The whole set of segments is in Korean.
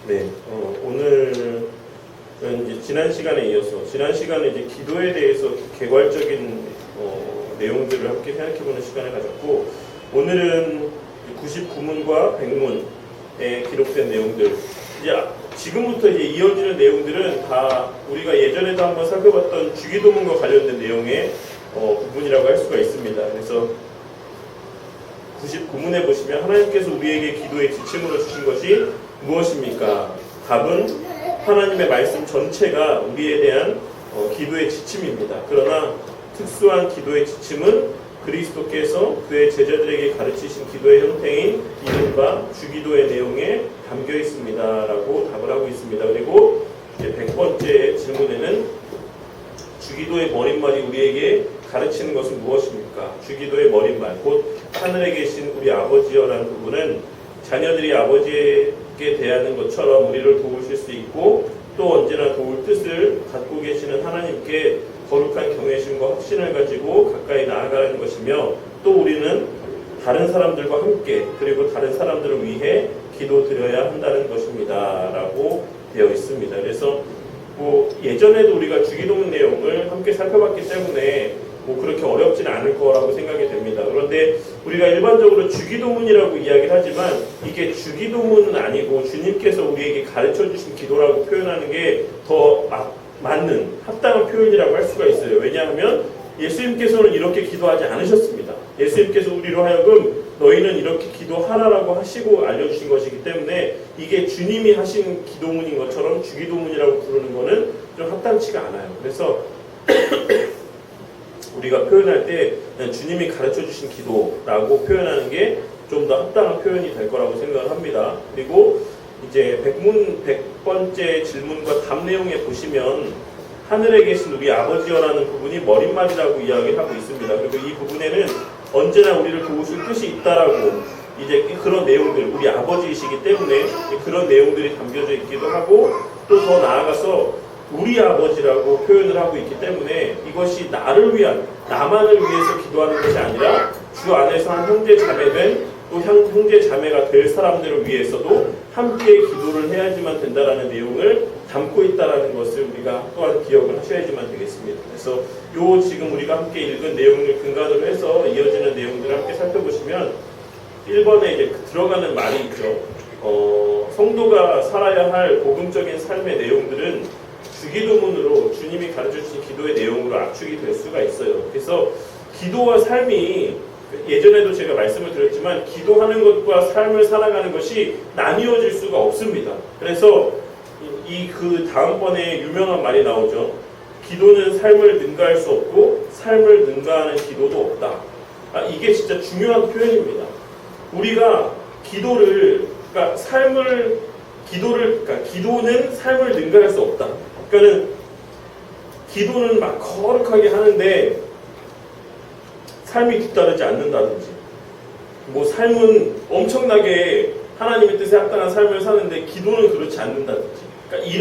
네, 오늘은 이제 지난 시간에 이어서 지난 시간에 이제 기도에 대해서 개괄적인 내용들을 함께 생각해보는 시간을 가졌고, 오늘은 99문과 100문에 기록된 내용들, 이제 지금부터 이제 이어지는 내용들은 다 우리가 예전에도 한번 살펴봤던 주기도문과 관련된 내용의 부분이라고 할 수가 있습니다. 그래서 99문에 보시면 하나님께서 우리에게 기도의 지침으로 주신 것이 무엇입니까? 답은 하나님의 말씀 전체가 우리에 대한 기도의 지침입니다. 그러나 특수한 기도의 지침은 그리스도께서 그의 제자들에게 가르치신 기도의 형태인 이른바 주기도의 내용에 담겨 있습니다 라고 답을 하고 있습니다. 그리고 이제 100번째 질문에는 주기도의 머릿말이 우리에게 가르치는 것은 무엇입니까? 주기도의 머릿말, 곧 하늘에 계신 우리 아버지여라는 부분은 자녀들이 아버지에게 대하는 것처럼 우리를 도우실 수 있고, 또 언제나 도울 뜻을 갖고 계시는 하나님께 거룩한 경외심과 확신을 가지고 가까이 나아가는 것이며, 또 우리는 다른 사람들과 함께 그리고 다른 사람들을 위해 기도드려야 한다는 것입니다 라고 되어 있습니다. 그래서 예전에도 우리가 주기도문 내용을 함께 살펴봤기 때문에 그렇게 어렵지는 않을 거라고 생각이 됩니다. 그런데 우리가 일반적으로 주기도문이라고 이야기를 하지만 이게 주기도문은 아니고 주님께서 우리에게 가르쳐 주신 기도라고 표현하는 게 더 맞는 합당한 표현이라고 할 수가 있어요. 왜냐하면 예수님께서는 이렇게 기도하지 않으셨습니다. 예수님께서 우리로 하여금 너희는 이렇게 기도하라라고 하시고 알려주신 것이기 때문에 이게 주님이 하신 기도문인 것처럼 주기도문이라고 부르는 것은 좀 합당치가 않아요. 그래서 우리가 표현할 때 주님이 가르쳐 주신 기도라고 표현하는 게 좀 더 합당한 표현이 될 거라고 생각을 합니다. 그리고 이제 100번째 질문과 답 내용에 보시면 하늘에 계신 우리 아버지여라는 부분이 머릿말이라고 이야기를 하고 있습니다. 그리고 이 부분에는 언제나 우리를 도우실 뜻이 있다라고, 이제 그런 내용들, 우리 아버지이시기 때문에 그런 내용들이 담겨져 있기도 하고, 또 더 나아가서 우리 아버지라고 표현을 하고 있기 때문에 이것이 나를 위한, 나만을 위해서 기도하는 것이 아니라 주 안에서 한 형제 자매된, 또 형제 자매가 될 사람들을 위해서도 함께 기도를 해야지만 된다라는 내용을 담고 있다라는 것을 우리가 또한 기억을 하셔야지만 되겠습니다. 그래서 지금 우리가 함께 읽은 내용을 근간으로 해서 이어지는 내용들을 함께 살펴보시면 1번에 이제 들어가는 말이 있죠. 성도가 살아야 할 복음적인 삶의 내용들은 주기도문으로 주님이 가르쳐주신 기도의 내용으로 압축이 될 수가 있어요. 그래서 기도와 삶이, 예전에도 제가 말씀을 드렸지만 기도하는 것과 삶을 살아가는 것이 나뉘어질 수가 없습니다. 그래서 그 다음번에 유명한 말이 나오죠. 기도는 삶을 능가할 수 없고 삶을 능가하는 기도도 없다. 이게 진짜 중요한 표현입니다. 우리가 기도는 삶을 능가할 수 없다. 그러니까는 기도는 막 거룩하게 하는데 삶이 뒤따르지 않는다든지, 삶은 엄청나게 하나님의 뜻에 합당한 삶을 사는데 기도는 그렇지 않는다든지, 그러니까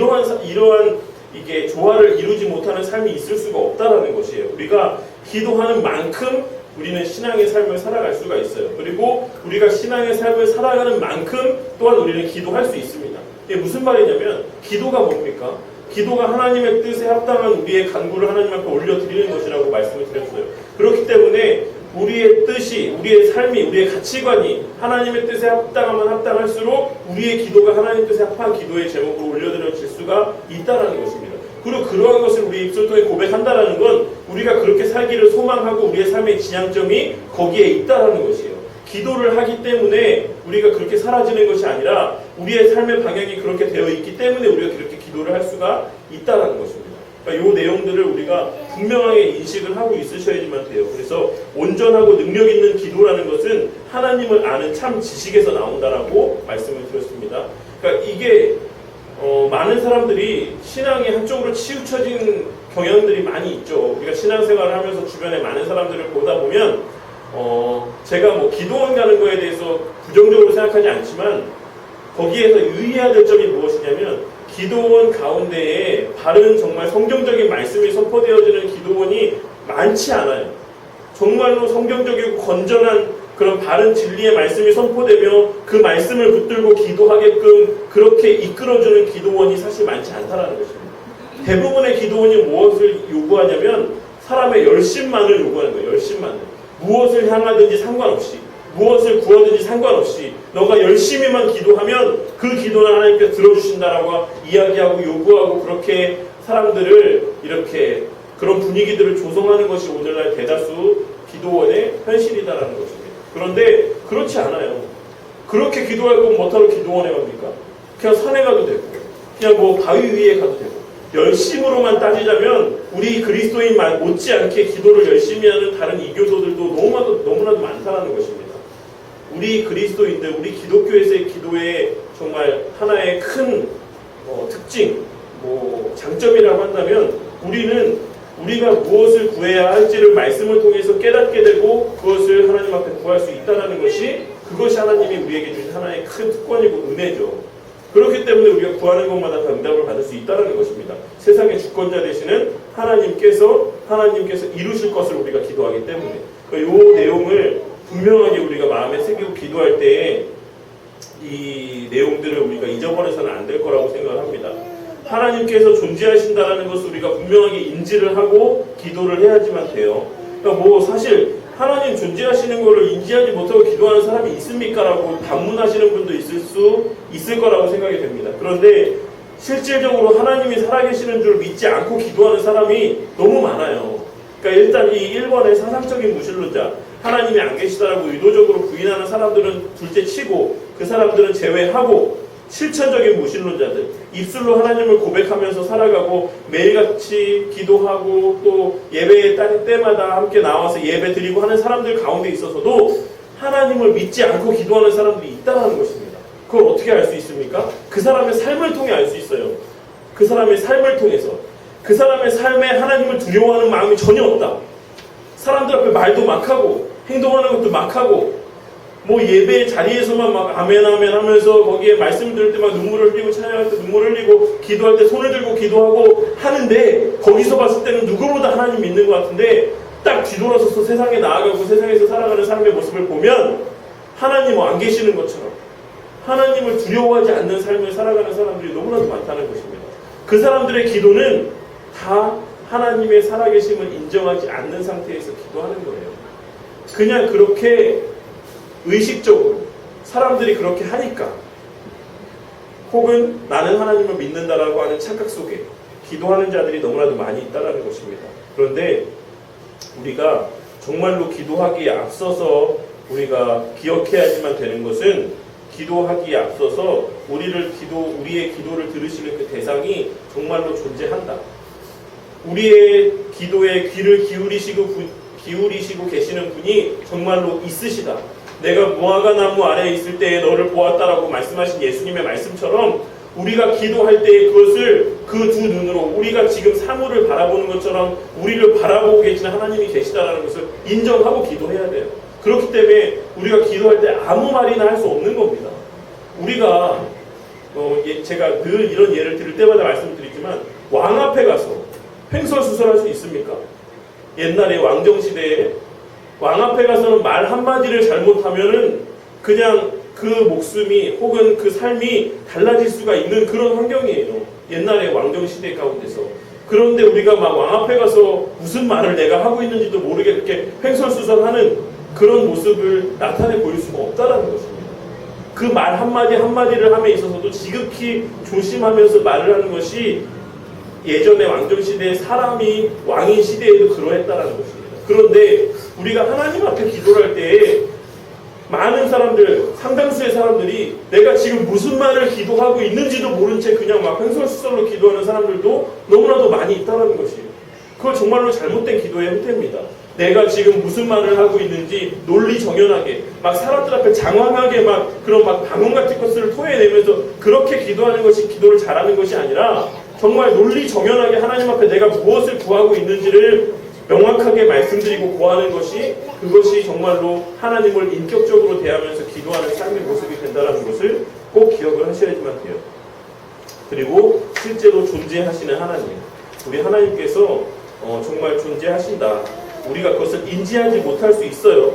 이러한 이게 조화를 이루지 못하는 삶이 있을 수가 없다라는 것이에요. 우리가 기도하는 만큼 우리는 신앙의 삶을 살아갈 수가 있어요. 그리고 우리가 신앙의 삶을 살아가는 만큼 또한 우리는 기도할 수 있습니다. 이게 무슨 말이냐면, 기도가 뭡니까? 기도가 하나님의 뜻에 합당한 우리의 간구를 하나님 앞에 올려드리는 것이라고 말씀을 드렸어요. 그렇기 때문에 우리의 뜻이, 우리의 삶이, 우리의 가치관이 하나님의 뜻에 합당하면 합당할수록 우리의 기도가 하나님 뜻에 합한 기도의 제목으로 올려드려질 수가 있다는 것입니다. 그리고 그러한 것을 우리 입술 통해 고백한다는 건 우리가 그렇게 살기를 소망하고 우리의 삶의 지향점이 거기에 있다는 것이에요. 기도를 하기 때문에 우리가 그렇게 사라지는 것이 아니라 우리의 삶의 방향이 그렇게 되어 있기 때문에 우리가 그렇게 기도를 할 수가 있다는 것입니다. 그러니까 이 내용들을 우리가 분명하게 인식을 하고 있으셔야지만 돼요. 그래서 온전하고 능력 있는 기도라는 것은 하나님을 아는 참 지식에서 나온다라고 말씀을 드렸습니다. 그러니까 이게 많은 사람들이 신앙이 한쪽으로 치우쳐진 경향들이 많이 있죠. 우리가 신앙생활을 하면서 주변에 많은 사람들을 보다 보면 제가 기도원 가는 거에 대해서 부정적으로 생각하지 않지만 거기에서 유의해야 될 점이 무엇이냐면, 기도원 가운데에 바른 정말 성경적인 말씀이 선포되어지는 기도원이 많지 않아요. 정말로 성경적이고 건전한 그런 바른 진리의 말씀이 선포되며 그 말씀을 붙들고 기도하게끔 그렇게 이끌어주는 기도원이 사실 많지 않다라는 것입니다. 대부분의 기도원이 무엇을 요구하냐면 사람의 열심만을 요구하는 거예요. 열심만을. 무엇을 향하든지 상관없이, 무엇을 구하든지 상관없이 너가 열심히만 기도하면 그 기도는 하나님께서 들어주신다라고 이야기하고 요구하고 그렇게 사람들을 이렇게 그런 분위기들을 조성하는 것이 오늘날 대다수 기도원의 현실이다라는 것입니다. 그런데 그렇지 않아요. 그렇게 기도할 거면 뭐하러 기도원에 갑니까? 그냥 산에 가도 되고 그냥 뭐 바위 위에 가도 되고 열심으로만 따지자면 우리 그리스도인 못지않게 기도를 열심히 하는 다른 이교도들도 너무나도 많다는 것입니다. 우리 그리스도인들, 우리 기독교에서의 기도의 정말 하나의 큰 특징, 장점이라고 한다면 우리가 무엇을 구해야 할지를 말씀을 통해서 깨닫게 되고 그것을 하나님 앞에 구할 수 있다는 것이 그것이 하나님이 우리에게 주신 하나의 큰 특권이고 은혜죠. 그렇기 때문에 우리가 구하는 것마다 다 응답을 받을 수 있다는 것입니다. 세상의 주권자 되시는 하나님께서 이루실 것을 우리가 기도하기 때문에 이 내용을 분명하게 우리가 마음에 새기고 기도할 때에 이 내용들을 우리가 잊어버려서는 안 될 거라고 생각을 합니다. 하나님께서 존재하신다는 것을 우리가 분명하게 인지를 하고 기도를 해야지만 돼요. 그러니까 사실 하나님 존재하시는 것을 인지하지 못하고 기도하는 사람이 있습니까? 라고 반문하시는 분도 있을 거라고 생각이 됩니다. 그런데 실질적으로 하나님이 살아계시는 줄 믿지 않고 기도하는 사람이 너무 많아요. 그러니까 일단 이 1번의 사상적인 무신론자, 하나님이 안 계시다라고 의도적으로 부인하는 사람들은 둘째 치고 그 사람들은 제외하고 실천적인 무신론자들, 입술로 하나님을 고백하면서 살아가고 매일같이 기도하고 또 예배 때마다 함께 나와서 예배 드리고 하는 사람들 가운데 있어서도 하나님을 믿지 않고 기도하는 사람들이 있다는 것입니다. 그걸 어떻게 알 수 있습니까? 그 사람의 삶을 통해 알 수 있어요. 그 사람의 삶을 통해서. 그 사람의 삶에 하나님을 두려워하는 마음이 전혀 없다. 사람들 앞에 말도 막 하고 행동하는 것도 막 하고 예배 자리에서만 막 아멘 하면서 거기에 말씀 들을 때 막 눈물을 흘리고 찬양할 때 눈물을 흘리고 기도할 때 손을 들고 기도하고 하는데 거기서 봤을 때는 누구보다 하나님 믿는 것 같은데 딱 뒤돌아서서 세상에 나아가고 세상에서 살아가는 삶의 모습을 보면 하나님 안 계시는 것처럼 하나님을 두려워하지 않는 삶을 살아가는 사람들이 너무나도 많다는 것입니다. 그 사람들의 기도는 다 하나님의 살아계심을 인정하지 않는 상태에서 기도하는 거예요. 그냥 그렇게 의식적으로 사람들이 그렇게 하니까 혹은 나는 하나님을 믿는다라고 하는 착각 속에 기도하는 자들이 너무나도 많이 있다는 것입니다. 그런데 우리가 정말로 기도하기에 앞서서 우리가 기억해야지만 되는 것은 기도하기에 앞서서 우리의 기도를 들으시는 그 대상이 정말로 존재한다. 우리의 기도에 귀를 기울이시고 계시는 분이 정말로 있으시다. 내가 무화과 나무 아래에 있을 때에 너를 보았다라고 말씀하신 예수님의 말씀처럼 우리가 기도할 때 그것을 그 두 눈으로 우리가 지금 사물을 바라보는 것처럼 우리를 바라보고 계시는 하나님이 계시다라는 것을 인정하고 기도해야 돼요. 그렇기 때문에 우리가 기도할 때 아무 말이나 할 수 없는 겁니다. 우리가 제가 늘 이런 예를 들을 때마다 말씀드리지만 왕 앞에 가서 횡설수설할 수 있습니까? 옛날에 왕정시대에 왕 앞에 가서는 말 한마디를 잘못하면은 그냥 그 목숨이 혹은 그 삶이 달라질 수가 있는 그런 환경이에요. 옛날에 왕정시대 가운데서. 그런데 우리가 막 왕 앞에 가서 무슨 말을 내가 하고 있는지도 모르게 그렇게 횡설수설하는 그런 모습을 나타내 보일 수가 없다라는 것입니다. 그 말 한마디를 함에 있어서도 지극히 조심하면서 말을 하는 것이 예전에 왕정시대의 사람이 왕인 시대에도 그러했다라는 것입니다. 그런데 우리가 하나님 앞에 기도를 할 때에 많은 사람들, 상당수의 사람들이 내가 지금 무슨 말을 기도하고 있는지도 모른 채 그냥 막 횡설수설로 기도하는 사람들도 너무나도 많이 있다는 것이에요. 그거 정말로 잘못된 기도의 형태입니다. 내가 지금 무슨 말을 하고 있는지 논리정연하게 막 사람들 앞에 장황하게 막 그런 막 방언 같은 것을 토해내면서 그렇게 기도하는 것이 기도를 잘하는 것이 아니라 정말 논리정연하게 하나님 앞에 내가 무엇을 구하고 있는지를 명확하게 말씀드리고 구하는 것이 그것이 정말로 하나님을 인격적으로 대하면서 기도하는 삶의 모습이 된다는 것을 꼭 기억을 하셔야지만 돼요. 그리고 실제로 존재하시는 하나님, 우리 하나님께서 정말 존재하신다. 우리가 그것을 인지하지 못할 수 있어요.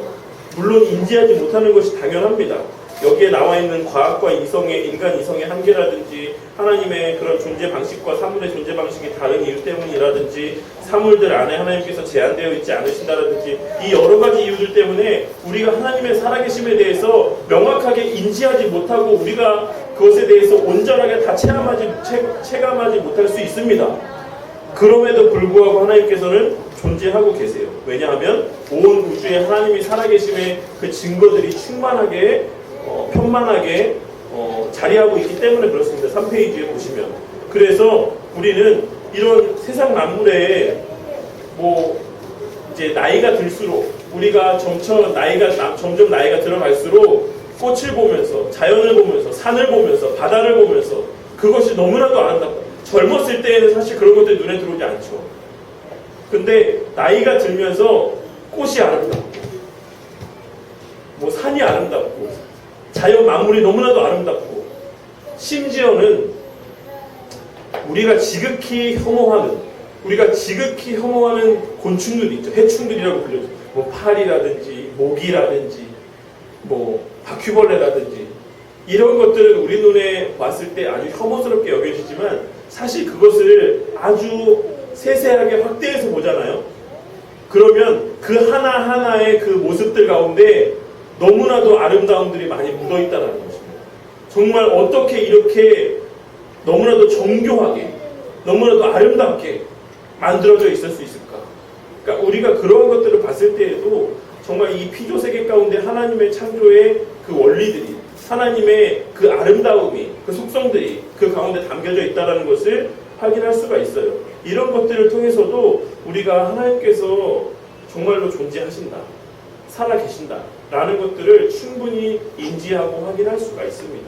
물론 인지하지 못하는 것이 당연합니다. 여기에 나와 있는 과학과 이성의, 인간 이성의 한계라든지 하나님의 그런 존재 방식과 사물의 존재 방식이 다른 이유 때문이라든지 사물들 안에 하나님께서 제한되어 있지 않으신다라든지 이 여러 가지 이유들 때문에 우리가 하나님의 살아계심에 대해서 명확하게 인지하지 못하고 우리가 그것에 대해서 온전하게 다 체감하지 못할 수 있습니다. 그럼에도 불구하고 하나님께서는 존재하고 계세요. 왜냐하면 온 우주에 하나님이 살아계심의 그 증거들이 충만하게 편만하게 자리하고 있기 때문에 그렇습니다. 3페이지에 보시면. 그래서 우리는 이런 세상 만물에 이제 나이가 들수록 우리가 점점 나이가 들어갈수록 꽃을 보면서 자연을 보면서 산을 보면서 바다를 보면서 그것이 너무나도 아름답다. 젊었을 때에는 사실 그런 것들이 눈에 들어오지 않죠. 근데 나이가 들면서 꽃이 아름답고 산이 아름답고 자연 만물이 너무나도 아름답고 심지어는 우리가 지극히 혐오하는 곤충들이 있죠. 해충들이라고 불려져. 파리라든지 모기라든지 바퀴벌레라든지 이런 것들은 우리 눈에 봤을 때 아주 혐오스럽게 여겨지지만 사실 그것을 아주 세세하게 확대해서 보잖아요. 그러면 그 하나하나의 그 모습들 가운데 너무나도 아름다움들이 많이 묻어있다는 것입니다. 정말 어떻게 이렇게 너무나도 정교하게 너무나도 아름답게 만들어져 있을 수 있을까? 그러니까 우리가 그런 것들을 봤을 때에도 정말 이 피조 세계 가운데 하나님의 창조의 그 원리들이 하나님의 그 아름다움이 그 속성들이 그 가운데 담겨져 있다는 것을 확인할 수가 있어요. 이런 것들을 통해서도 우리가 하나님께서 정말로 존재하신다, 살아계신다 라는 것들을 충분히 인지하고 확인할 수가 있습니다.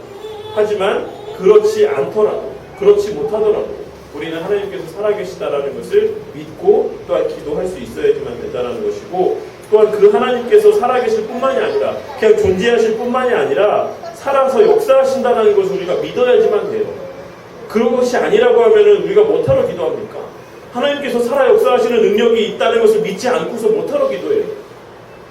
하지만 그렇지 않더라도 그렇지 못하더라도 우리는 하나님께서 살아계시다라는 것을 믿고 또한 기도할 수 있어야지만 된다는 것이고, 또한 그 하나님께서 살아계실 뿐만이 아니라 그냥 존재하실 뿐만이 아니라 살아서 역사하신다는 것을 우리가 믿어야지만 돼요. 그런 것이 아니라고 하면은 우리가 뭐하러 기도합니까? 하나님께서 살아 역사하시는 능력이 있다는 것을 믿지 않고서 뭐하러 기도해요?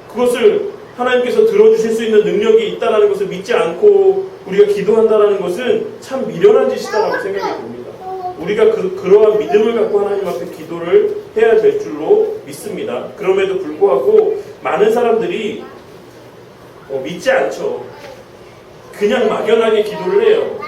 그것을 하나님께서 들어주실 수 있는 능력이 있다는 것을 믿지 않고 우리가 기도한다는 것은 참 미련한 짓이다라고 생각이 듭니다. 우리가 그러한 믿음을 갖고 하나님 앞에 기도를 해야 될 줄로 믿습니다. 그럼에도 불구하고 많은 사람들이 믿지 않죠. 그냥 막연하게 기도를 해요.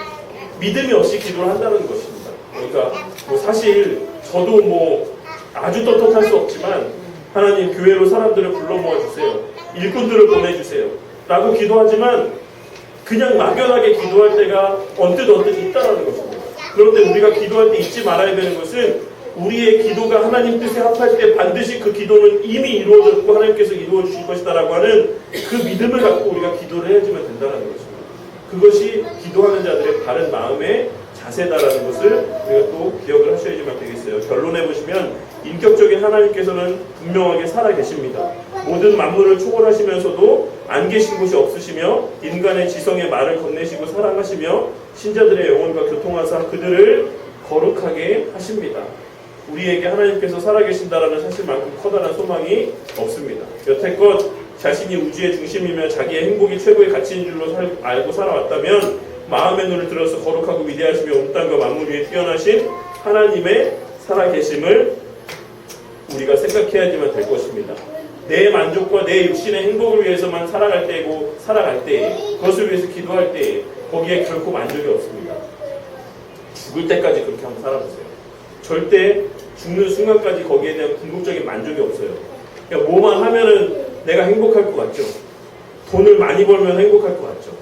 믿음이 없이 기도를 한다는 것입니다. 그러니까 사실 저도 아주 떳떳할 수 없지만 하나님 교회로 사람들을 불러 모아주세요. 일꾼들을 보내주세요. 라고 기도하지만 그냥 막연하게 기도할 때가 언뜻 있다는 것입니다. 그런데 우리가 기도할 때 잊지 말아야 되는 것은 우리의 기도가 하나님 뜻에 합할 때 반드시 그 기도는 이미 이루어졌고 하나님께서 이루어 주실 것이다라고 하는 그 믿음을 갖고 우리가 기도를 해야지만 된다는 것입니다. 그것이 기도하는 자들의 바른 마음의 자세다라는 것을 우리가 또 기억을 하셔야지만 되겠어요. 결론에 보시면 인격적인 하나님께서는 분명하게 살아계십니다. 모든 만물을 초월하시면서도 안 계신 곳이 없으시며 인간의 지성의 말을 건네시고 사랑하시며 신자들의 영혼과 교통하사 그들을 거룩하게 하십니다. 우리에게 하나님께서 살아계신다라는 사실만큼 커다란 소망이 없습니다. 여태껏 자신이 우주의 중심이며 자기의 행복이 최고의 가치인 줄로 알고 살아왔다면 마음의 눈을 들어서 거룩하고 위대하시며 온 땅과 만물 위에 뛰어나신 하나님의 살아계심을 우리가 생각해야지만 될 것입니다. 내 만족과 내 육신의 행복을 위해서만 살아갈 때에 그것을 위해서 기도할 때에 거기에 결코 만족이 없습니다. 죽을 때까지 그렇게 한번 살아보세요. 절대 죽는 순간까지 거기에 대한 궁극적인 만족이 없어요. 그러니까 뭐만 하면은 내가 행복할 것 같죠. 돈을 많이 벌면 행복할 것 같죠.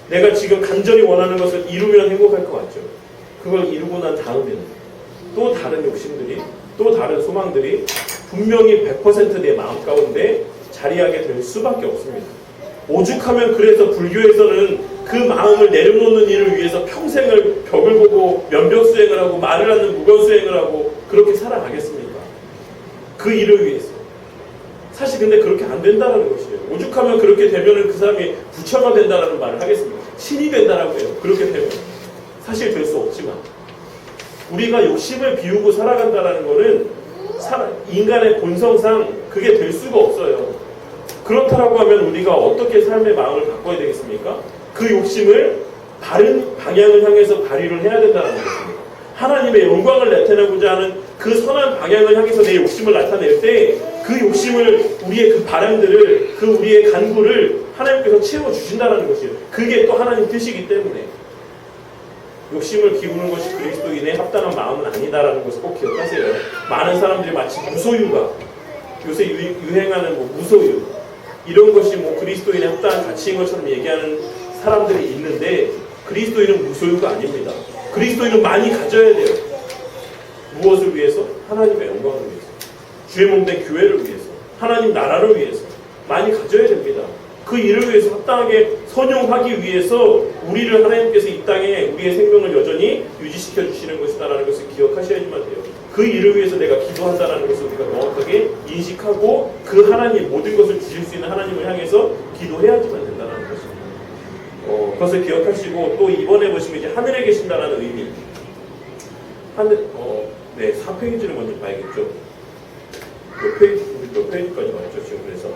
내가 지금 간절히 원하는 것을 이루면 행복할 것 같죠. 그걸 이루고 난 다음에는 또 다른 욕심들이 또 다른 소망들이 분명히 100% 내 마음 가운데 자리하게 될 수밖에 없습니다. 오죽하면 그래서 불교에서는 그 마음을 내려놓는 일을 위해서 평생을 벽을 보고 면벽수행을 하고 말을 않는 무건수행을 하고 그렇게 살아가겠습니까? 그 일을 위해서. 사실 근데 그렇게 안 된다는 것이에요. 오죽하면 그렇게 되면은 그 사람이 부처가 된다는 말을 하겠습니다. 신이 된다라고 해요. 그렇게 되면. 사실 될 수 없지만. 우리가 욕심을 비우고 살아간다는 것은 인간의 본성상 그게 될 수가 없어요. 그렇다라고 하면 우리가 어떻게 삶의 마음을 바꿔야 되겠습니까? 그 욕심을 바른 방향을 향해서 발휘를 해야 된다는 것입니다. 하나님의 영광을 나타내고자 하는 그 선한 방향을 향해서 내 욕심을 나타낼 때 그 욕심을, 우리의 그 바람들을, 그 우리의 간구를 하나님께서 채워주신다는 것이에요. 그게 또 하나님 뜻이기 때문에 욕심을 기우는 것이 그리스도인의 합당한 마음은 아니다라는 것을 꼭 기억하세요. 많은 사람들이 마치 무소유가, 요새 유행하는 무소유, 이런 것이 그리스도인의 합당한 가치인 것처럼 얘기하는 사람들이 있는데, 그리스도인은 무소유가 아닙니다. 그리스도인은 많이 가져야 돼요. 무엇을 위해서? 하나님의 영광을 위해서, 주의 몸된 교회를 위해서, 하나님 나라를 위해서 많이 가져야 됩니다. 그 일을 위해서 합당하게 선용하기 위해서 우리를 하나님께서 이 땅에 우리의 생명을 여전히 유지시켜 주시는 것이다라는 것을 기억하셔야지만 돼요. 그 일을 위해서 내가 기도한다는 것을 우리가 명확하게 인식하고 그 하나님, 모든 것을 주실 수 있는 하나님을 향해서 기도해야지만 된다는 것입니다. 그것을 기억하시고, 또 이번에 보시면 이제 하늘에 계신다는 의미, 4페이지를 먼저 봐야겠죠. 몇 페이지까지 봤죠 지금? 그래서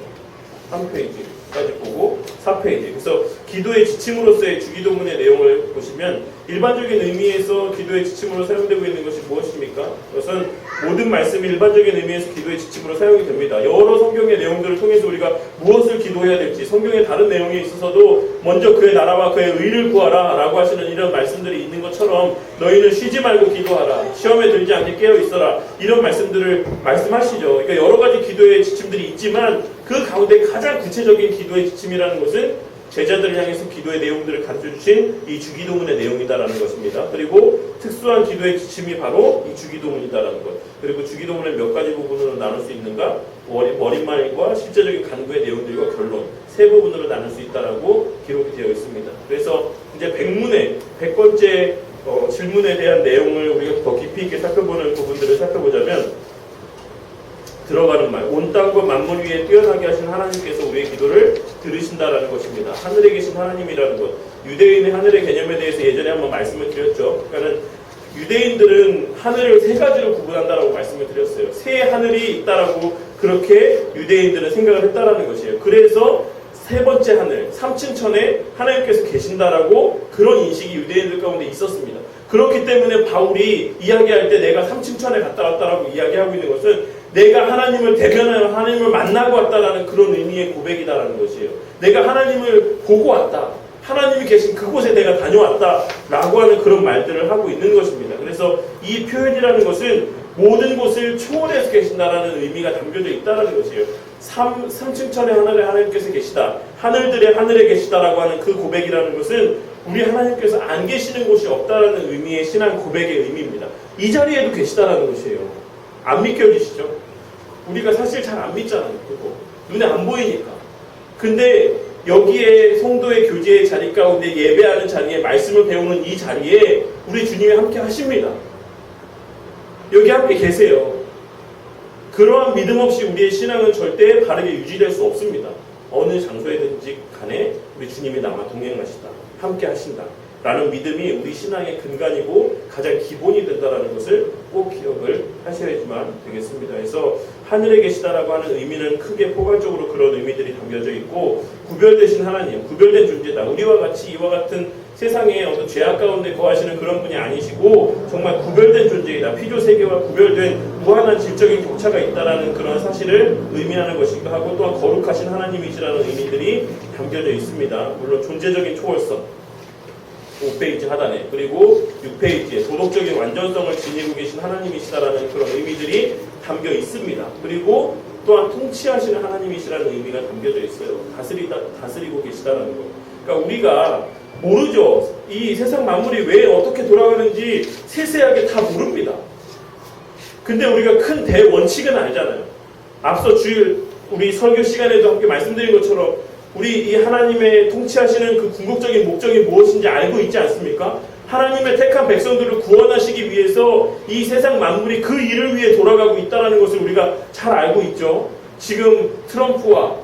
3페이지까지 보고 4페이지. 그래서 기도의 지침으로서의 주기도문의 내용을 보시면, 일반적인 의미에서 기도의 지침으로 사용되고 있는 것이 무엇입니까? 그것은 모든 말씀이 일반적인 의미에서 기도의 지침으로 사용이 됩니다. 여러 성경의 내용들을 통해서 우리가 무엇을 기도해야 될지, 성경의 다른 내용에 있어서도 먼저 그의 나라와 그의 의를 구하라 라고 하시는 이런 말씀들이 있는 것처럼, 너희는 쉬지 말고 기도하라, 시험에 들지 않게 깨어 있어라, 이런 말씀들을 말씀하시죠. 그러니까 여러 가지 기도의 지침들이 있지만 그 가운데 가장 구체적인 기도의 지침이라는 것은 제자들을 향해서 기도의 내용들을 가르쳐주신 이 주기도문의 내용이다라는 것입니다. 그리고 특수한 기도의 지침이 바로 이 주기도문이다라는 것. 그리고 주기도문을 몇 가지 부분으로 나눌 수 있는가? 머릿말과 실제적인 간구의 내용들과 결론, 세 부분으로 나눌 수 있다라고 기록이 되어 있습니다. 그래서 이제 100번째 질문에 대한 내용을 우리가 더 깊이 있게 살펴보는 부분들을 살펴보자면, 들어가는 말, 온 땅과 만물 위에 뛰어나게 하신 하나님께서 우리의 기도를 들으신다라는 것입니다. 하늘에 계신 하나님이라는 것, 유대인의 하늘의 개념에 대해서 예전에 한번 말씀을 드렸죠. 그러니까는 유대인들은 하늘을 세 가지로 구분한다라고 말씀을 드렸어요. 세 하늘이 있다라고 그렇게 유대인들은 생각을 했다라는 것이에요. 그래서 세 번째 하늘, 삼층천에 하나님께서 계신다라고 그런 인식이 유대인들 가운데 있었습니다. 그렇기 때문에 바울이 이야기할 때 내가 삼층천에 갔다 왔다라고 이야기하고 있는 것은 내가 하나님을 대면하여 하나님을 만나고 왔다라는 그런 의미의 고백이다라는 것이에요. 내가 하나님을 보고 왔다, 하나님이 계신 그곳에 내가 다녀왔다라고 하는 그런 말들을 하고 있는 것입니다. 그래서 이 표현이라는 것은 모든 곳을 초월해서 계신다라는 의미가 담겨져 있다라는 것이에요. 삼층천의 하늘에 하나님께서 계시다, 하늘들의 하늘에 계시다라고 하는 그 고백이라는 것은 우리 하나님께서 안 계시는 곳이 없다라는 의미의 신앙 고백의 의미입니다. 이 자리에도 계시다라는 것이에요. 안 믿겨지시죠? 우리가 사실 잘 안 믿잖아요. 그거 눈에 안 보이니까. 근데 여기에 성도의 교제의 자리 가운데, 예배하는 자리에, 말씀을 배우는 이 자리에 우리 주님이 함께 하십니다. 여기 함께 계세요. 그러한 믿음 없이 우리의 신앙은 절대 바르게 유지될 수 없습니다. 어느 장소에든지 간에 우리 주님이 나와 동행하시다, 함께 하신다 라는 믿음이 우리 신앙의 근간이고 가장 기본이 된다는 것을 꼭 기억을 하셔야지만 되겠습니다. 그래서 하늘에 계시다라고 하는 의미는 크게 포괄적으로 그런 의미들이 담겨져 있고, 구별되신 하나님, 구별된 존재다, 우리와 같이 이와 같은 세상에 어떤 죄악 가운데 거하시는 그런 분이 아니시고 정말 구별된 존재이다, 피조세계와 구별된 무한한 질적인 격차가 있다라는 그런 사실을 의미하는 것이기도 하고, 또한 거룩하신 하나님이시라는 의미들이 담겨져 있습니다. 물론 존재적인 초월성 5페이지 하단에, 그리고 6페이지에 도덕적인 완전성을 지니고 계신 하나님이시다라는 그런 의미들이 담겨 있습니다. 그리고 또한 통치하시는 하나님이시라는 의미가 담겨져 있어요. 다스리고 계시다라는 거. 그러니까 우리가 모르죠. 이 세상 만물이 왜 어떻게 돌아가는지 세세하게 다 모릅니다. 근데 우리가 큰 대원칙은 알잖아요. 앞서 주일 우리 설교 시간에도 함께 말씀드린 것처럼 우리 이 하나님의 통치하시는 그 궁극적인 목적이 무엇인지 알고 있지 않습니까? 하나님의 택한 백성들을 구원하시기 위해서 이 세상 만물이 그 일을 위해 돌아가고 있다는 것을 우리가 잘 알고 있죠. 지금 트럼프와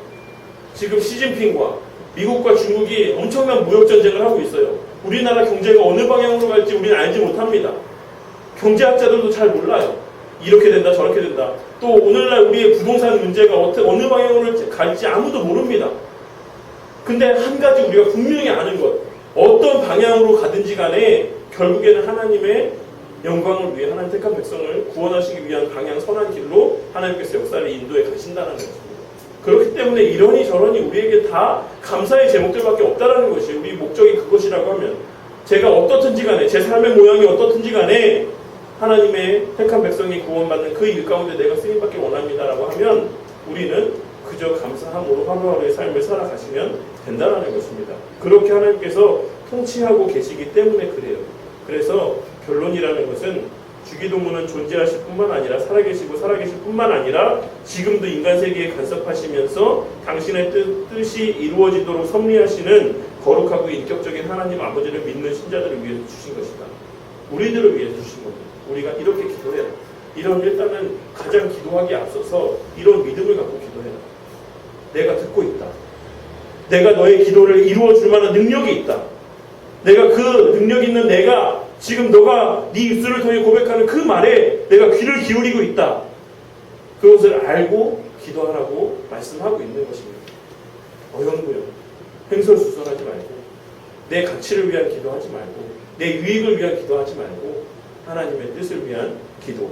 지금 시진핑과 미국과 중국이 엄청난 무역전쟁을 하고 있어요. 우리나라 경제가 어느 방향으로 갈지 우리는 알지 못합니다. 경제학자들도 잘 몰라요. 이렇게 된다 저렇게 된다. 또 오늘날 우리의 부동산 문제가 어느 방향으로 갈지 아무도 모릅니다. 근데 한 가지 우리가 분명히 아는 것, 어떤 방향으로 가든지 간에 결국에는 하나님의 영광을 위해 하나님 택한 백성을 구원하시기 위한 방향 선한 길로 하나님께서 역사를 인도해 가신다는 것입니다. 그렇기 때문에 이러니 저러니 우리에게 다 감사의 제목들밖에 없다라는 것이 우리 목적이 그것이라고 하면, 제가 어떻든지 간에 제 삶의 모양이 어떻든지 간에 하나님의 택한 백성이 구원받는 그 일 가운데 내가 쓰임받기 원합니다라고 하면 우리는 그저 감사함으로 하루하루의 삶을 살아가시면 된다는 것입니다. 그렇게 하나님께서 통치하고 계시기 때문에 그래요. 그래서 결론이라는 것은 주기도문은 존재하실 뿐만 아니라 살아계시고 살아계실 뿐만 아니라 지금도 인간 세계에 간섭하시면서 당신의 뜻이 이루어지도록 섭리하시는 거룩하고 인격적인 하나님 아버지를 믿는 신자들을 위해서 주신 것이다. 우리들을 위해서 주신 겁니다. 우리가 이렇게 기도해라. 이런 일단은 가장 기도하기에 앞서서 이런 믿음을 갖고 기도해라. 내가 듣고 있다. 내가 너의 기도를 이루어 줄 만한 능력이 있다. 내가 그 능력 있는 내가 지금 너가 네 입술을 통해 고백하는 그 말에 내가 귀를 기울이고 있다. 그것을 알고 기도하라고 말씀하고 있는 것입니다. 어영부영 횡설수설하지 말고 내 가치를 위한 기도하지 말고 내 유익을 위한 기도하지 말고 하나님의 뜻을 위한 기도,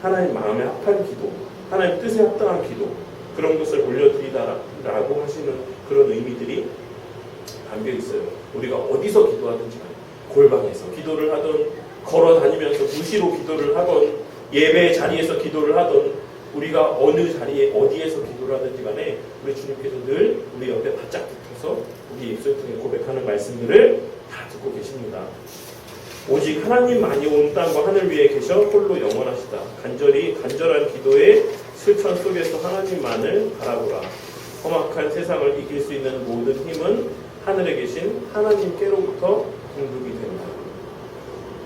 하나님 마음에 합한 기도, 하나님 뜻에 합당한 기도, 그런 것을 올려드리다라고 하시는 그런 의미들이 담겨 있어요. 우리가 어디서 기도하든지 간에, 골방에서 기도를 하던, 걸어 다니면서 무시로 기도를 하던, 예배 자리에서 기도를 하던, 우리가 어느 자리에 어디에서 기도를 하든지 간에 우리 주님께서 늘 우리 옆에 바짝 붙어서 우리 입술 통해 고백하는 말씀들을 다 듣고 계십니다. 오직 하나님만이 온 땅과 하늘 위에 계셔 홀로 영원하시다. 간절한 기도의 실천 속에서 하나님만을 바라보라. 험악한 세상을 이길 수 있는 모든 힘은 하늘에 계신 하나님께로부터 공급이 된다.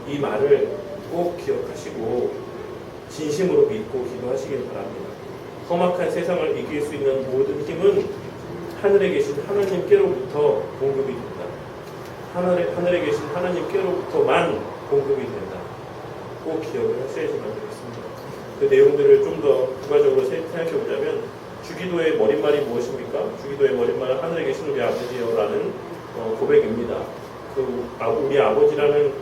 이 말을 꼭 기억하시고 진심으로 믿고 기도하시길 바랍니다. 험악한 세상을 이길 수 있는 모든 힘은 하늘에 계신 하나님께로부터 공급이 된다. 하늘에 계신 하나님께로부터만 공급이 된다. 꼭 기억을 하셔야지만 되겠습니다. 그 내용들을 좀 더 부가적으로 생각해보자면, 주기도의 머릿말이 무엇입니까? 주기도의 머릿말은 하늘에 계신 우리 아버지여라는 고백입니다. 우리 아버지라는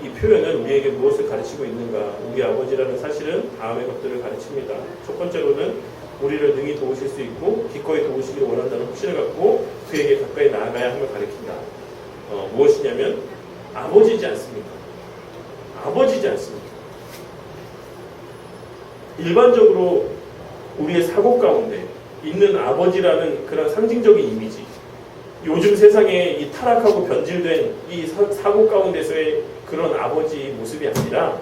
이 표현은 우리에게 무엇을 가르치고 있는가? 우리 아버지라는 사실은 다음의 것들을 가르칩니다. 첫 번째로는 우리를 능히 도우실 수 있고 기꺼이 도우시기를 원한다는 확신을 갖고 그에게 가까이 나아가야 함을 가리킨다. 무엇이냐면 아버지지 않습니까? 아버지지 않습니까? 일반적으로 우리의 사고 가운데 있는 아버지라는 그런 상징적인 이미지, 요즘 세상에 이 타락하고 변질된 이 사고 가운데서의 그런 아버지 모습이 아니라,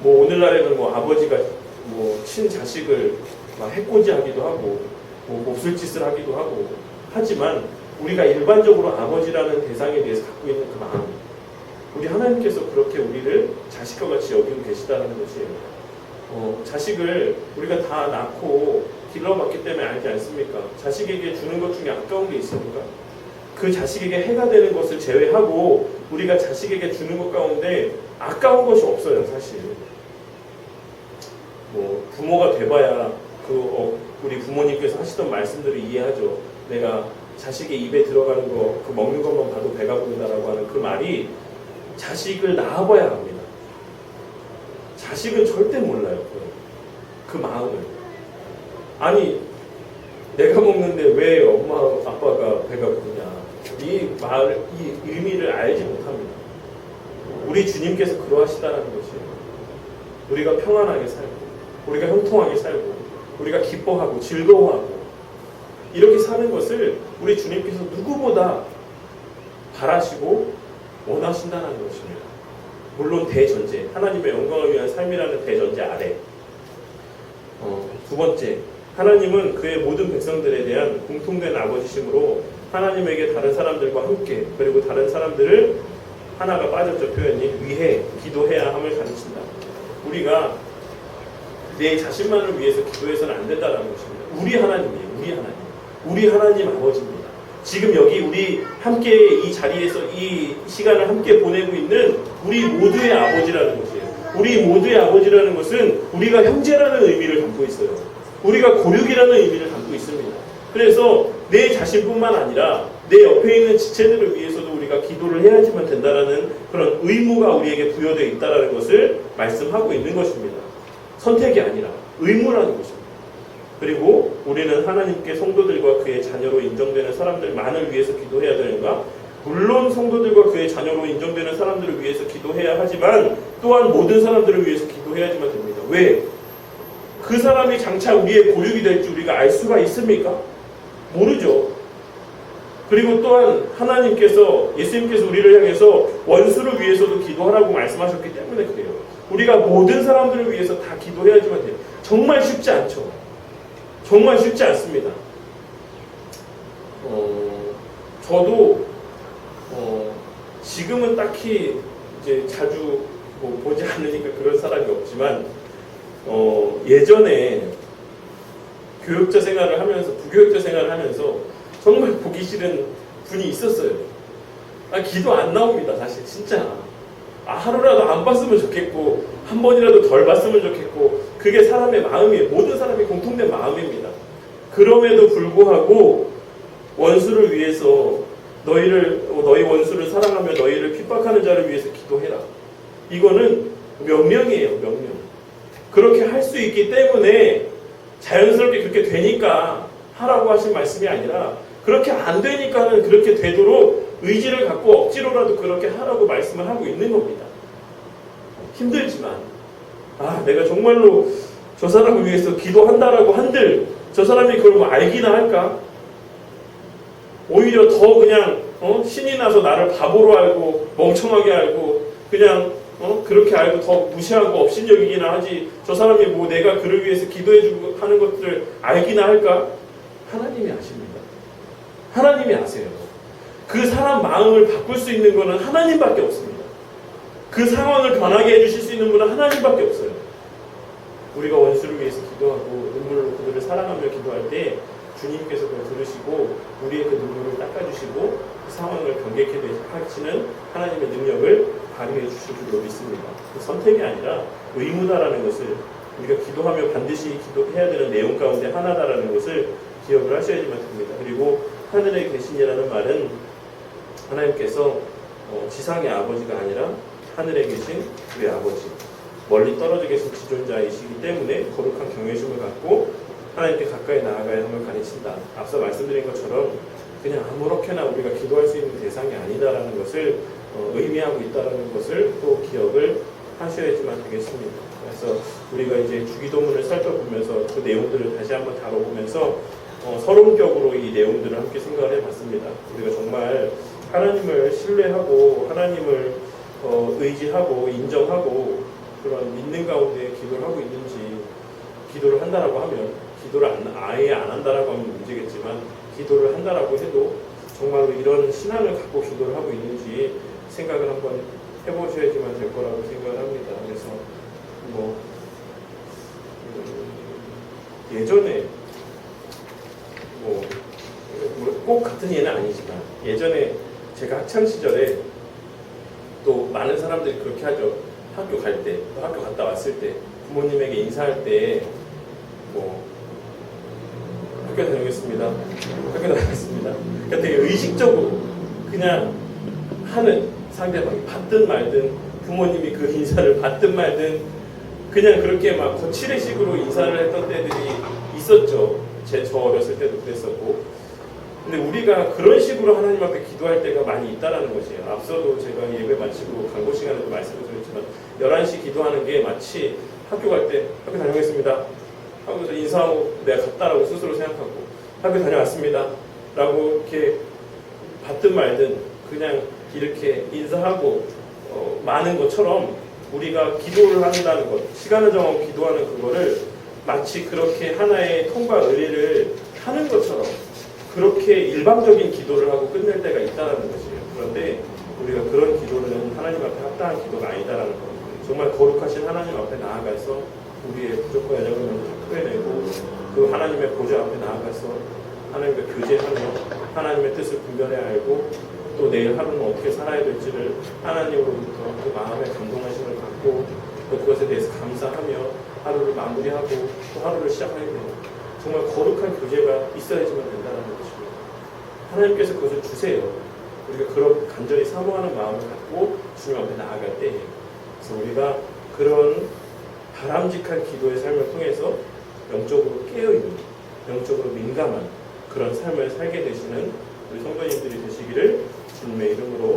뭐 오늘날에는 뭐 아버지가 뭐 친자식을 막 해코지하기도 하고 뭐 몹쓸 짓을 하기도 하고 하지만, 우리가 일반적으로 아버지라는 대상에 대해서 갖고 있는 그 마음, 우리 하나님께서 그렇게 우리를 자식과 같이 여기고 계시다는 것이에요. 자식을 우리가 다 낳고 길러봤기 때문에 알지 않습니까? 자식에게 주는 것 중에 아까운 게 있습니까? 그 자식에게 해가 되는 것을 제외하고 우리가 자식에게 주는 것 가운데 아까운 것이 없어요, 사실. 뭐 부모가 돼봐야 우리 부모님께서 하시던 말씀들을 이해하죠. 내가 자식의 입에 들어가는 거, 그 먹는 것만 봐도 배가 부른다라고 하는 그 말이 자식을 낳아봐야 합니다. 자식은 절대 몰라요. 그 마음을. 아니, 내가 먹는데 왜 엄마 아빠가 배가 부르냐, 이 의미를 알지 못합니다. 우리 주님께서 그러하시다는 것이에요. 우리가 평안하게 살고, 우리가 형통하게 살고, 우리가 기뻐하고 즐거워하고 이렇게 사는 것을 우리 주님께서 누구보다 바라시고 원하신다는 것입니다. 물론 대전제, 하나님의 영광을 위한 삶이라는 대전제 아래. 두 번째, 하나님은 그의 모든 백성들에 대한 공통된 아버지심으로 하나님에게 다른 사람들과 함께, 그리고 다른 사람들을, 하나가 빠졌죠, 표현이, 위해 기도해야 함을 가르친다. 우리가 내 자신만을 위해서 기도해서는 안 된다는 것입니다. 우리 하나님이에요. 우리 하나님 아버지입니다. 지금 여기 우리 함께 이 자리에서 이 시간을 함께 보내고 있는 우리 모두의 아버지라는 것이에요. 우리 모두의 아버지라는 것은 우리가 형제라는 의미를 담고 있어요. 우리가 고육이라는 의미를 담고 있습니다. 그래서 내 자신뿐만 아니라 내 옆에 있는 지체들을 위해서도 우리가 기도를 해야지만 된다라는 그런 의무가 우리에게 부여되어 있다는 것을 말씀하고 있는 것입니다. 선택이 아니라 의무라는 것입니다. 그리고 우리는 하나님께 성도들과 그의 자녀로 인정되는 사람들만을 위해서 기도해야 되는가? 물론 성도들과 그의 자녀로 인정되는 사람들을 위해서 기도해야 하지만 또한 모든 사람들을 위해서 기도해야지만 됩니다. 왜? 그 사람이 장차 우리의 고육이 될지 우리가 알 수가 있습니까? 모르죠. 그리고 또한 하나님께서, 예수님께서 우리를 향해서 원수를 위해서도 기도하라고 말씀하셨기 때문에 그래요. 우리가 모든 사람들을 위해서 다 기도해야지만 돼요. 정말 쉽지 않죠. 정말 쉽지 않습니다. 저도 지금은 딱히 이제 자주 보지 않으니까 그런 사람이 없지만 예전에 교육자 생활을 하면서, 부교육자 생활을 하면서 정말 보기 싫은 분이 있었어요. 기도 안 나옵니다, 사실 진짜. 하루라도 안 봤으면 좋겠고 한 번이라도 덜 봤으면 좋겠고, 그게 사람의 마음이에요. 모든 사람이 공통된 마음입니다. 그럼에도 불구하고 원수를 위해서 너희 원수를 사랑하며 너희를 핍박하는 자를 위해서 기도해라. 이거는 명령이에요, 명령. 그렇게 할 수 있기 때문에 자연스럽게 그렇게 되니까 하라고 하신 말씀이 아니라, 그렇게 안 되니까는 그렇게 되도록 의지를 갖고 억지로라도 그렇게 하라고 말씀을 하고 있는 겁니다. 힘들지만 내가 정말로 저 사람을 위해서 기도한다라고 한들 저 사람이 그걸 뭐 알기나 할까? 오히려 더 그냥 신이 나서 나를 바보로 알고 멍청하게 알고 그냥 그렇게 알고 더 무시하고 업신여기기나 하지, 저 사람이 뭐 내가 그를 위해서 기도해주고 하는 것들을 알기나 할까? 하나님이 아십니다. 하나님이 아세요. 그 사람 마음을 바꿀 수 있는 것은 하나님밖에 없습니다. 그 상황을 변하게 해주실 수 있는 분은 하나님밖에 없어요. 우리가 원수를 위해서 기도하고 눈물로 그들을 사랑하며 기도할 때 주님께서 그걸 들으시고 우리의 그 눈물을 닦아주시고 그 상황을 변개케 하시는 하나님의 능력을 발휘해 주실 줄로 믿습니다. 그 선택이 아니라 의무다라는 것을, 우리가 기도하며 반드시 기도해야 되는 내용 가운데 하나다라는 것을 기억을 하셔야지만 됩니다. 그리고 하늘에 계신이라는 말은 하나님께서 지상의 아버지가 아니라 하늘에 계신 우리 아버지, 멀리 떨어져 계신 지존자이시기 때문에 거룩한 경외심을 갖고 하나님께 가까이 나아가야 함을 가르친다. 앞서 말씀드린 것처럼 그냥 아무렇게나 우리가 기도할 수 있는 대상이 아니다라는 것을 의미하고 있다는 것을 또 기억을 하셔야지만 되겠습니다. 그래서 우리가 이제 주기도문을 살펴보면서 그 내용들을 다시 한번 다뤄보면서 서론격으로 이 내용들을 함께 생각을 해봤습니다. 우리가 정말 하나님을 신뢰하고 하나님을 의지하고 인정하고 그런 믿는 가운데 기도를 하고 있는지, 기도를 한다라고 하면, 기도를 아예 안 한다라고 하면 문제겠지만 기도를 한다라고 해도 정말로 이런 신앙을 갖고 기도를 하고 있는지 생각을 한번 해보셔야지만 될 거라고 생각을 합니다. 그래서 예전에 꼭 같은 예는 아니지만 예전에 제가 학창 시절에 또 많은 사람들이 그렇게 하죠. 학교 갈 때, 또 학교 갔다 왔을 때 부모님에게 인사할 때 학교 다녀오겠습니다. 학교 다녀오겠습니다. 그러니까 되게 의식적으로 그냥 하는, 상대방이 받든 말든 부모님이 그 인사를 받든 말든 그냥 그렇게 막 거칠의식으로 인사를 했던 때들이 있었죠. 저 어렸을 때도 그랬었고. 근데 우리가 그런 식으로 하나님 앞에 기도할 때가 많이 있다라는 것이에요. 앞서도 제가 예배 마치고 강고 시간에도 말씀을 드렸지만 11시 기도하는 게 마치 학교 갈 때 학교 다녀오겠습니다 하고서 인사하고 내가 갔다라고 스스로 생각하고 학교 다녀왔습니다 라고 이렇게 받든 말든 그냥 이렇게 인사하고 많은 것처럼 우리가 기도를 한다는 것, 시간을 정하고 기도하는 그거를 마치 그렇게 하나의 통과 의례를 하는 것처럼 그렇게 일방적인 기도를 하고 끝낼 때가 있다는 것이에요. 그런데 우리가 그런 기도는 하나님 앞에 합당한 기도가 아니다라는 것. 정말 거룩하신 하나님 앞에 나아가서 우리의 부족과 연약을 먼저 다 토해내고 그 하나님의 보좌 앞에 나아가서 하나님과 교제하며 하나님의 뜻을 분별해야 알고 또 내일 하루는 어떻게 살아야 될지를 하나님으로부터 그 마음의 감동하심을 갖고 또 그것에 대해서 감사하며 하루를 마무리하고 또 하루를 시작하게 되는 정말 거룩한 교제가 있어야지만 된다는 것입니다. 하나님께서 그것을 주세요. 우리가 그런 간절히 사모하는 마음을 갖고 주님 앞에 나아갈 때에 그래서 우리가 그런 바람직한 기도의 삶을 통해서 영적으로 깨어있는, 영적으로 민감한 그런 삶을 살게 되시는 우리 성도님들이 되시기를 주님의 이름으로